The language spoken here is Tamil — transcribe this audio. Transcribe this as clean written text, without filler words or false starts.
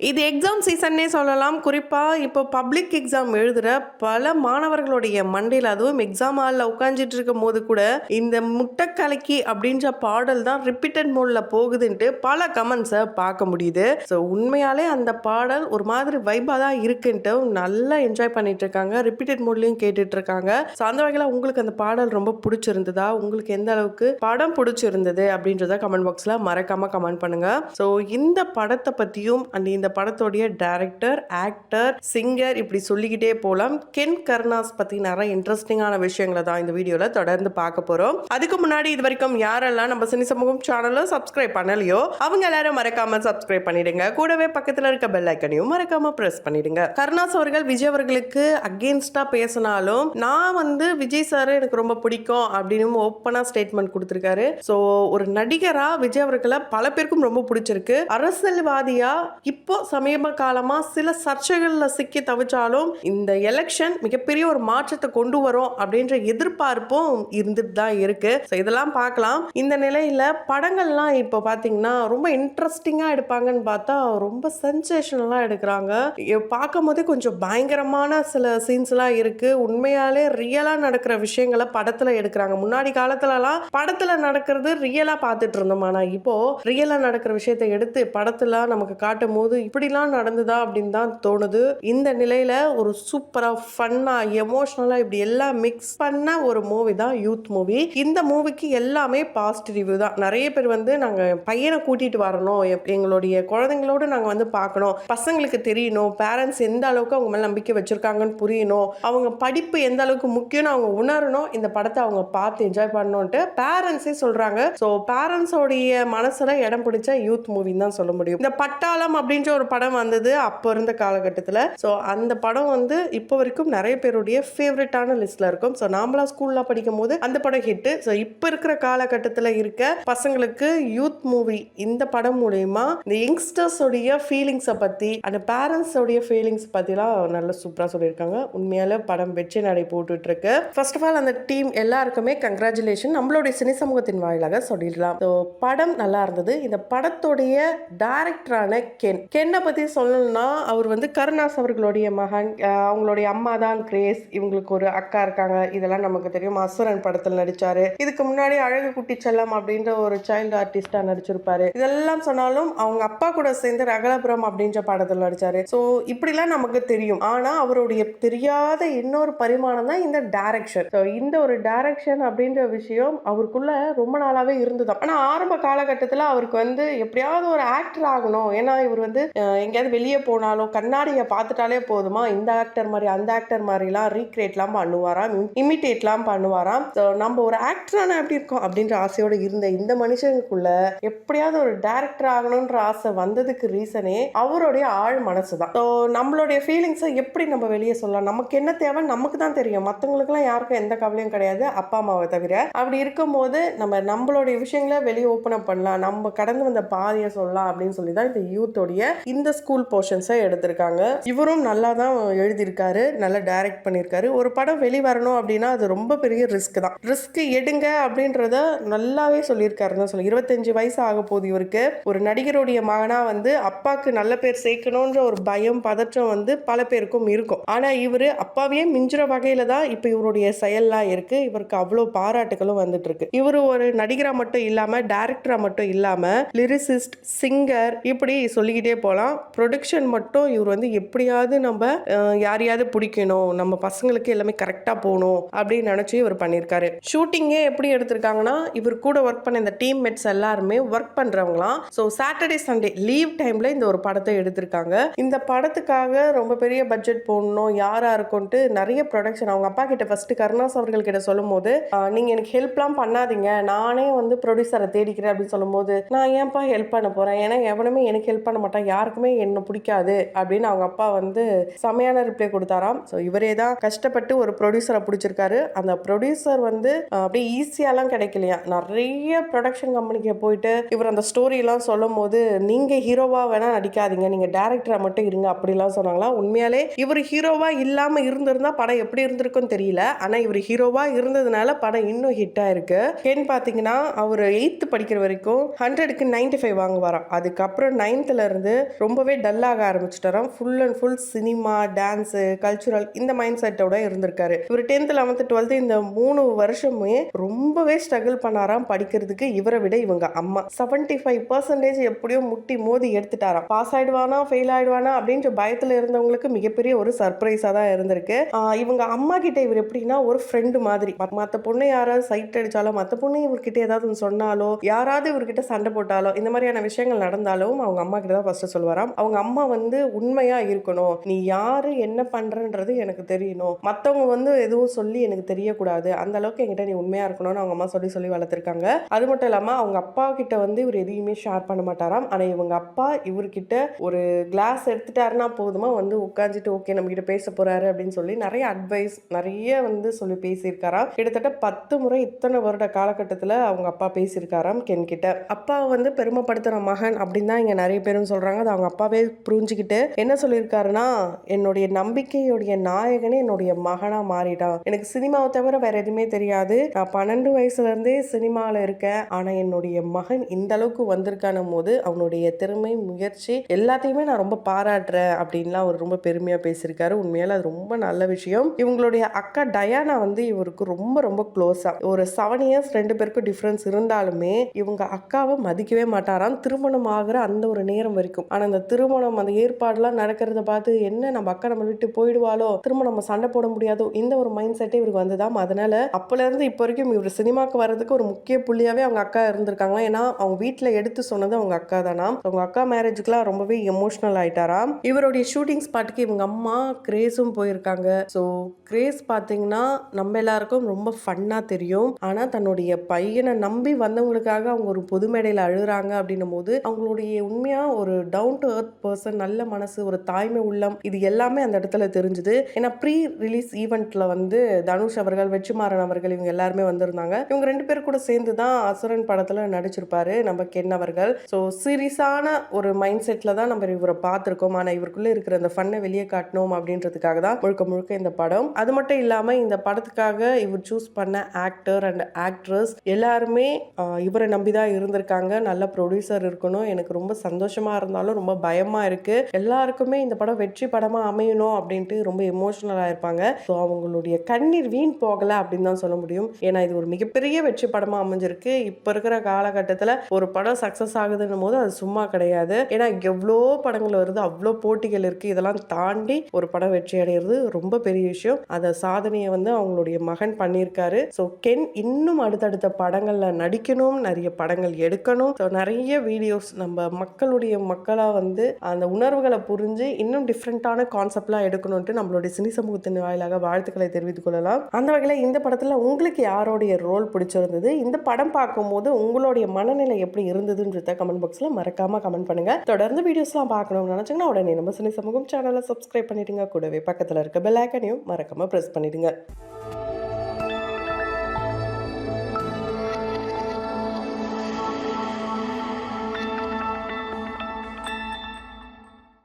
இது எக்ஸாம் சீசன்னே சொல்லலாம். குறிப்பா இப்போ பப்ளிக் எக்ஸாம் எழுதுற பல மாணவர்களுடைய மண்டையில, அதுவும் எக்ஸாம் ஹால்ல உட்கார்ந்துட்டு இருக்கும்போது கூட, இந்த "முட்டை கலக்கி" அப்படின்ற பாடல் தான் ரிப்பீட்டட் மோட்ல போகுதுன்ட்டு பல கமெண்ட்ஸ பார்க்க முடியுது. ஸோ உண்மையாலே அந்த பாடல் ஒரு மாதிரி வைபா தான் இருக்குன்ட்டு நல்லா என்ஜாய் பண்ணிட்டு இருக்காங்க. ரிப்பீட்டட் மோட்லயும் கேட்டுட்டு இருக்காங்க. ஸோ அந்த வகையில உங்களுக்கு அந்த பாடல் ரொம்ப புடிச்சிருந்ததா? உங்களுக்கு எந்த அளவுக்கு படம் புடிச்சிருந்தது? அப்படின்றத கமெண்ட் பாக்ஸ்ல மறக்காம கமெண்ட் பண்ணுங்க. ஸோ இந்த படத்த பத்தியும் அண்ட் இந்த படத்தோடைய டைரக்டர், ஆக்டர், சிங்கர் இப்படி சொல்லிக்கிட்டே போலாம். கென் கருணாஸ் பத்தி நிறைய இன்ட்ரெஸ்டிங்கான விஷயங்களை தான் இந்த வீடியோல தொடர்ந்து பார்க்க போறோம். அதுக்கு முன்னாடி இது வரைக்கும் யாரெல்லாம் நம்ம சினி சமூகம் சேனலை சப்ஸ்கிரைப் பண்ணலையோ அவங்க எல்லாரும் மறக்காம சப்ஸ்கிரைப் பண்ணிடுங்க. கூடவே பக்கத்துல இருக்க பெல் ஐக்கனையும் மறக்காம பிரஸ் பண்ணிடுங்க. கருணாஸ் அவர்கள் விஜய் அவர்களுக்கு அகேன்ஸ்டா பேசினாலும் நான் விஜய் சார் எனக்கு ரொம்ப பிடிக்கும் அப்படின்னு ஓப்பனா ஸ்டேட்மெண்ட் கொடுத்திருக்காரு. ஸோ ஒரு நடிகரா விஜய் அவர்களை பல பேருக்கும் ரொம்ப பிடிச்சிருக்கு. அரசியல்வாதியா இப்போ சமீப காலமா சில சர்ச்சைகள்ல சிக்கி தவிச்சாலும் இந்த எலெக்ஷன் மிகப்பெரிய ஒரு மாற்றத்தை கொண்டு வரும் அப்படின்ற எதிர்பார்ப்பும் இருந்துட்டு தான் இருக்கு. இதெல்லாம் பார்க்கலாம். இந்த நிலையில படங்கள்லாம் இப்போ பாத்தீங்கன்னா ரொம்ப இன்ட்ரெஸ்டிங்கா எடுப்பாங்கன்னு பார்த்தா ரொம்ப சென்சேஷனலா எடுக்கிறாங்க. பார்க்கும் போதே கொஞ்சம் பயங்கரமான சில சீன்ஸ் எல்லாம் இருக்கு. உண்மையாலே ரியலா நடக்கிற விஷயங்களை படத்துல எடுக்கிறாங்க. முன்னாடி காலத்துலலாம் படத்துல நடக்கிறது ரியலா பார்த்துட்டு இருந்தோம். ஆனா இப்போ ரியலா நடக்கிற விஷயத்தை எடுத்து படத்துல நமக்கு காட்டும் போது இப்படிலாம் நடந்ததா அப்படின்னு தான் தோணுது. இந்த நிலையில ஒரு சூப்பரா ஃபன்னா எமோஷனலா இப்படி எல்லாம் மிக்ஸ் பண்ண ஒரு மூவி தான் யூத் மூவி. இந்த மூவிக்கு எல்லாமே பாசிட்டிவ் ரிவ்யூ தான். நிறைய பேர் நாங்க பையனை கூட்டிட்டு வரணும், எங்களுடைய குழந்தைங்களோடு நாங்க பார்க்கணும், பசங்களுக்கு தெரியணும், பேரண்ட்ஸ் எந்த அளவுக்கு அவங்க மேல நம்பிக்கை வச்சிருக்காங்கன்னு புரியணும், அவங்க படிப்பு எந்த அளவுக்கு முக்கியம்னு அவங்க உணரணும், இந்த படத்தை அவங்க பார்த்து என்ஜாய் பண்ணணும்ட்டு பேரண்ட்ஸே சொல்றாங்க. ஸோ பேரண்ட்ஸோடைய மனசுல இடம் பிடிச்ச யூத் மூவின்னு தான் சொல்ல முடியும். இந்த பட்டாளம் அப்படின்ற ஒரு படம் வந்தது அப்போ இருந்த காலகட்டத்தில். ஸோ அந்த படம் இப்போ வரைக்கும் நிறைய பேருடைய ஃபேவரட்டான லிஸ்ட்ல இருக்கும். ஸோ நாமளா ஸ்கூல்ல படிக்கும் போது அந்த படம் ஹிட். ஸோ இப்போ இருக்கிற காலகட்டத்தில் இருக்க பசங்களுக்கு யூத் மூவி இந்த படம் மூலயமா இந்த யங்ஸ்டர்ஸோடைய ஃபீலிங்ஸை பற்றி அந்த பேரண்ட்ஸோடைய ஃபீலிங்ஸ் பற்றிலாம் நல்லா சூப்பராக சொல்லியிருக்காங்க. உண்மையால படம் வெற்றி நடை போட்டுட்டு இருக்கு. ஃபர்ஸ்ட் ஆஃப் ஆல் அந்த டீம் எல்லாருக்குமே கங்க்ராச்சுலேஷன் நம்மளுடைய சினி சமூகத்தின் வாயிலாக சொல்லிடலாம். ஸோ படம் நல்லா இருந்தது. இந்த படத்தோடைய டைரக்டரான கென்னை பற்றி சொல்லணும்னா அவர் கருணாஸ் அவர்களுடைய மகன். அவங்களுடைய அம்மா தான் கிரேஸ். இவங்களுக்கு ஒரு அக்கா இருக்காங்க. இதெல்லாம் நமக்கு தெரியும். அசுரன் படத்தில் நடிச்சாரு. இதுக்கு முன்னாடி அழகு குட்டி செல்லம் அப்படின்ற ஒரு சைல்டு ஆர்டிஸ்டா நடிச்சிருப்பாரு. இதெல்லாம் சொன்னாலும் அவங்க அப்பா கூட சேர்ந்து ரகலபுரம் அப்படின்ற படத்தில் நடிச்சாரு. ஸோ இப்படிலாம் நமக்கு தெரியும். ஆனா அவருடைய தெரியாத இன்னொரு பரிமாணம் தான் இந்த டைரக்ஷன். ஸோ இந்த ஒரு டைரக்ஷன் அப்படின்ற விஷயம் அவருக்குள்ள ரொம்ப நாளாவே இருந்துதான். ஆனா ஆரம்ப காலகட்டத்தில் அவருக்கு எப்படியாவது ஒரு ஆக்டர் ஆகணும். ஏன்னா இவர் எங்கேயாவது வெளியே போனாலும் கண்ணாடியை பார்த்துட்டாலே போதுமா, இந்த ஆக்டர் மாதிரி அந்த ஆக்டர் மாதிரிலாம் ரீக்ரியேட்லாம் பண்ணுவாராம், இமிட்டேட்லாம் பண்ணுவாராம். ஸோ நம்ம ஒரு ஆக்டரான எப்படி இருக்கோம் அப்படின்ற ஆசையோடு இருந்த இந்த மனுஷனுக்குள்ள எப்படியாவது ஒரு டைரக்டர் ஆகணுன்ற ஆசை வந்ததுக்கு ரீசனே அவருடைய ஆழ் மனசு தான். ஸோ நம்மளுடைய ஃபீலிங்ஸை எப்படி நம்ம வெளியே சொல்லலாம், நமக்கு என்ன தேவை நமக்கு தான் தெரியும். மற்றவங்களுக்குலாம் யாருக்கும் எந்த கவலையும் கிடையாது, அப்பா அம்மாவை தவிர. அப்படி இருக்கும்போது நம்மளுடைய விஷயங்களை வெளியே ஓப்பன் அப் பண்ணலாம், நம்ம கடந்து வந்த பாதையை சொல்லலாம் அப்படின்னு சொல்லி தான் இந்த யூத்தோடைய இந்த ஸ்கூல் போர்ஷன்ஸை எடுத்திருக்காங்க. இவரும் நல்லா தான் எழுதியிருக்காரு, நல்லா டைரக்ட் பண்ணியிருக்காரு. ஒரு படம் வெளிவரணும் அப்படின்னா அது ரொம்ப பெரிய ரிஸ்க் தான். ரிஸ்க் எடுங்க அப்படின்றத நல்லாவே சொல்லியிருக்காருன்னு சொல்லி. 25 வயசு ஆக போகுது இவருக்கு. ஒரு நடிகருடைய மகனா அப்பாவுக்கு நல்ல பேர் சேர்க்கணுன்ற ஒரு பயம் பதற்றம் பல பேருக்கும் இருக்கும். ஆனா இவரு அப்பாவையே மிஞ்சுற வகையில தான் இப்ப இவருடைய செயல்லாம் இருக்கு. இவருக்கு அவ்வளோ பாராட்டுகளும் வந்துட்டு இருக்கு. இவரு ஒரு நடிகரா மட்டும் இல்லாம டைரக்டரா மட்டும் இல்லாம லிரிசிஸ்ட், சிங்கர் இப்படி சொல்லிக்கிட்டே போகலாம். ப்ரொடக்ஷன் மட்டும் இவர் எப்படியாவது நம்ம யாரையாவது பிடிக்கணும், நம்ம பசங்களுக்கு எல்லாமே கரெக்டாக போகணும் அப்படின்னு நினச்சி இவர் பண்ணியிருக்காரு. ஷூட்டிங்கே எப்படி எடுத்திருக்காங்கன்னா இவர் கூட ஒர்க் பண்ண இந்த டீம் மேட்ஸ் எல்லாருமே ஒர்க் பண்ணுறவங்களாம். ஸோ சாட்டர்டே சண்டே லீவ் டைமில் இந்த ஒரு படத்தை எடுத்திருக்காங்க. இந்த படத்துக்காக ரொம்ப பெரிய பட்ஜெட் போடணும் யாரா இருக்கும்ட்டு நிறைய ப்ரொடக்ஷன் அவங்க அப்பா கிட்ட ஃபர்ஸ்ட் கருணாஸ் அவர்கள் கிட்ட சொல்லும் போது, நீங்கள் எனக்கு ஹெல்ப்லாம் பண்ணாதீங்க, நானே ப்ரொடியூசரை தேடிக்கிறேன் அப்படின்னு சொல்லும் போது, நான் ஏன்ப்பா ஹெல்ப் பண்ண போகிறேன், ஏன்னா எவனுமே எனக்கு ஹெல்ப் பண்ண மாட்டான், யாருக்குமே என்ன பிடிக்காது அப்படின்னு அவங்க அப்பா செமையான ரிப்ளை கொடுத்தாராம். ஸோ இவரே தான் கஷ்டப்பட்டு ஒரு ப்ரொடியூசரை பிடிச்சிருக்காரு. அந்த ப்ரொடியூசர் அப்படியே ஈஸியாலாம் கிடைக்கலையா. நிறைய ப்ரொடக்ஷன் கம்பெனிக்கு போயிட்டு இவர் அந்த ஸ்டோரியெல்லாம் சொல்லும் போது, நீங்கள் ஹீரோவா வேணா நடிக்காதீங்க, நீங்கள் டேரக்டரா மட்டும் இருங்க அப்படிலாம் சொன்னாங்களா. உண்மையாலே இவர் ஹீரோவா இல்லாமல் இருந்திருந்தா படம் எப்படி இருந்திருக்குன்னு தெரியல. ஆனால் இவர் ஹீரோவா இருந்ததுனால படம் இன்னும் ஹிட் ஆயிருக்கு. ஏன்னு பார்த்தீங்கன்னா அவர் 8th படிக்கிற வரைக்கும் 100க்கு 95 வாங்குவாராம். அதுக்கப்புறம் 9th இருந்து ரொம்பவே டல்லாக ஆரம்பிச்சிட்டாராம். Full and full cinema, dance, cultural இந்த மைண்ட் செட்டோட இருந்திருக்காரு. இவர் 10th 11th 12th இந்த 3 வருஷமே ரொம்பவே ஸ்ட்ரகிள் பண்ணாராம் படிக்கிறதுக்கு. இவரை விட இவங்க அம்மா 75% எப்படியோ முட்டி மோதி எடுத்துட்டாராம். பாஸ் ஆயிடுவானா ஃபெயில் ஆயிடுவானா அப்படின்ற பயத்துல இருந்தவங்களுக்கு மிகப்பெரிய ஒரு சர்ப்ரைஸா தான் இருந்திருக்கு. இவங்க அம்மா கிட்ட இவர் எப்படின்னா ஒரு ஃப்ரெண்டு மாதிரி. மற்ற பொண்ணு யாராவது சைட் அடிச்சாலோ, மற்ற பொண்ணு இவர்கிட்ட ஏதாவது சொன்னாலோ, யாராவது இவர்கிட்ட சண்டை போட்டாலோ, இந்த மாதிரியான விஷயங்கள் நடந்தாலும் அவங்க அம்மா கிட்ட தான் ஃபர்ஸ்ட் சொல்லுவாராம். அவங்க அம்மா உண்மையா இருக்கணும், நீ யாரு என்ன பண்றன்றது எனக்கு தெரியணும், மற்றவங்க எதுவும் சொல்லி எனக்கு தெரியக்கூடாது, அந்த அளவுக்கு என்கிட்ட நீ உண்மையா இருக்கணும்னு அவங்க அம்மா சொல்லி சொல்லி வளர்த்துருக்காங்க. அது மட்டும் இல்லாம அவங்க அப்பா கிட்ட இவர் எதையுமே ஷேர் பண்ண மாட்டாராம். ஆனா இவங்க அப்பா இவர்கிட்ட ஒரு கிளாஸ் எடுத்துட்டாருன்னா போதுமா உட்காந்துட்டு ஓகே நம்ம கிட்ட பேச போறாரு அப்படின்னு சொல்லி நிறைய அட்வைஸ் நிறைய சொல்லி பேசியிருக்காராம். கிட்டத்தட்ட 10 முறை இத்தனை வருட காலகட்டத்தில் அவங்க அப்பா பேசியிருக்காராம் கென் கிட்ட. அப்பா பெருமைப்படுத்துற மகன் அப்படின்னு தான் இங்க நிறைய பேரும் சொல்றாங்க. அது அவங்க அப்பாவே புரிஞ்சுக்கிட்டு என்ன சொல்லியிருக்காருன்னா, என்னுடைய நம்பிக்கையுடைய நாயகனே என்னுடைய மகனா மாறிட்டான். எனக்கு சினிமாவை தவிர வேற எதுவுமே தெரியாது. நான் 12 வயசுல இருந்தே சினிமாவில் இருக்கேன். ஆனா என்னுடைய மகன் இந்த அளவுக்கு வந்திருக்கான போது அவனுடைய திறமை, முயற்சி எல்லாத்தையுமே நான் ரொம்ப பாராட்டுறேன் அப்படின்லாம் அவர் ரொம்ப பெருமையா பேசியிருக்காரு. உண்மையால அது ரொம்ப நல்ல விஷயம். இவங்களுடைய அக்கா டயானா இவருக்கு ரொம்ப ரொம்ப க்ளோஸா. ஒரு 7 இயர்ஸ் 2 பேருக்கும் டிஃபரன்ஸ் இருந்தாலுமே இவங்க அக்காவை மதிக்கவே மாட்டாராம் திருமணம் ஆகிற அந்த ஒரு நேரம் வரைக்கும். ஆனா அந்த திருமணம் அந்த ஏற்பாடுலாம் நடக்கிறத பார்த்து என்ன நம்ம அக்கா நம்ம விட்டு போயிடுவாளோ, திரும்ப நம்ம சண்டை போட முடியாதோ, இந்த ஒரு மைண்ட் செட்டே இவருக்கு வந்துதான். அதனால அப்பல இருந்து இப்போ வரைக்கும் இவர் சினிமாக்கு வர்றதுக்கு ஒரு முக்கிய புள்ளியாவே அவங்க அக்கா இருந்திருக்காங்க. ஏன்னா அவங்க வீட்டுல எடுத்து சொன்னது அவங்க அக்கா தானா. அவங்க அக்கா மேரேஜுக்குலாம் ரொம்பவே எமோஷனல் ஆயிட்டாராம். இவருடைய ஷூட்டிங் ஸ்பாட்டுக்கு இவங்க அம்மா கிரேஸும் போயிருக்காங்க. ஸோ கிரேஸ் பார்த்தீங்கன்னா நம்ம எல்லாருக்கும் ரொம்ப ஃபன்னா தெரியும். ஆனா தன்னுடைய பையனை நம்பி வந்தவங்களுக்காக அவங்க ஒரு பொது மேடையில் அழுகுறாங்க அப்படின்னும் போது அவங்களுடைய உண்மையா ஒரு டவுன் டு எர்த் பர்சன், நல்ல மனசு, ஒரு தாய்மை உள்ளம், இது எல்லாமே அந்த இடத்துல தெரிஞ்சுது. ஏன்னா ப்ரீ ரிலீஸ் ஈவெண்ட்ல தனுஷ் அவர்கள், வெற்றிமாறன் அவர்கள் இவங்க எல்லாருமே வந்திருந்தாங்க. இவங்க 2 பேர் கூட சேர்ந்து தான் அசுரன் படத்துல நடிச்சிருப்பாரு நம்ம கென் அவர்கள். ஸோ சீரியஸான ஒரு மைண்ட் செட்ல தான் நம்ம இவரை பார்த்திருக்கோம். ஆனா இவருக்குள்ள இருக்கிற அந்த ஃபன்னை வெளியே காட்டணும் அப்படின்றதுக்காக தான் முழுக்க முழுக்க இந்த படம். அது மட்டும் இல்லாம இந்த படத்துக்காக இவர் சூஸ் பண்ண ஆக்டர் அண்ட் ஆக்ட்ரஸ் எல்லாருமே இவரை நம்பிதான் இருந்திருக்காங்க. நல்ல ப்ரொடியூசர் இருக்கணும். எனக்கு ரொம்ப சந்தோஷமா இருந்தாலும் ரொம்ப பயமா இருக்கு. எல்லாருக்குமே இந்த படம் வெற்றி படமா அமையணும் அப்படின்ட்டு ரொம்ப எமோஷனலா இருப்பாங்க. ஸோ அவங்களுடைய கண்ணீர் வீண் போகல அப்படின்னு தான் சொல்ல முடியும். ஏன்னா இது ஒரு மிகப்பெரிய வெற்றி படமா அமைஞ்சிருக்கு. இப்ப இருக்கிற காலகட்டத்தில் ஒரு படம் சக்சஸ் ஆகுதுன்னும் போது அது சும்மா கிடையாது. ஏன்னா எவ்வளோ படங்கள் வருது, அவ்வளோ போட்டிகள் இருக்கு. இதெல்லாம் தாண்டி ஒரு படம் வெற்றி அடைகிறது ரொம்ப பெரிய விஷயம். அந்த சாதனையை அவங்களுடைய மகன் பண்ணியிருக்காரு. ஸோ கென் இன்னும் அடுத்தடுத்த படங்கள்ல நடிக்கணும், நிறைய படங்கள் எடுக்கணும். நிறைய வீடியோஸ் நம்ம மக்களுடைய மக்களா அந்த உணர்வுகளை புரிஞ்சு இன்னும் டிஃப்ரெண்டான கான்செப்ட்லாம் எடுக்கணும்ட்டு நம்மளுடைய சினி சமூகத்தின் வாயிலாக வாழ்த்துக்களை தெரிவித்துக் கொள்ளலாம். அந்த வகையில் இந்த படத்துல உங்களுக்கு யாரோடைய ரோல் பிடிச்சிருந்தது, இந்த படம் பார்க்கும்போது உங்களுடைய மனநிலை எப்படி இருந்ததுன்றத கமெண்ட் பாக்ஸ்ல மறக்காம கமெண்ட் பண்ணுங்க. தொடர்ந்து வீடியோஸ்லாம் பார்க்கணும்னு நினைச்சீங்கன்னா உடனே நம்ம சினி சமூகம் சேனலை சப்ஸ்கிரைப் பண்ணிடுங்க. கூடவே பக்கத்துல இருக்க பெல் ஐகானையும் மறக்காம பிரஸ் பண்ணிடுங்க.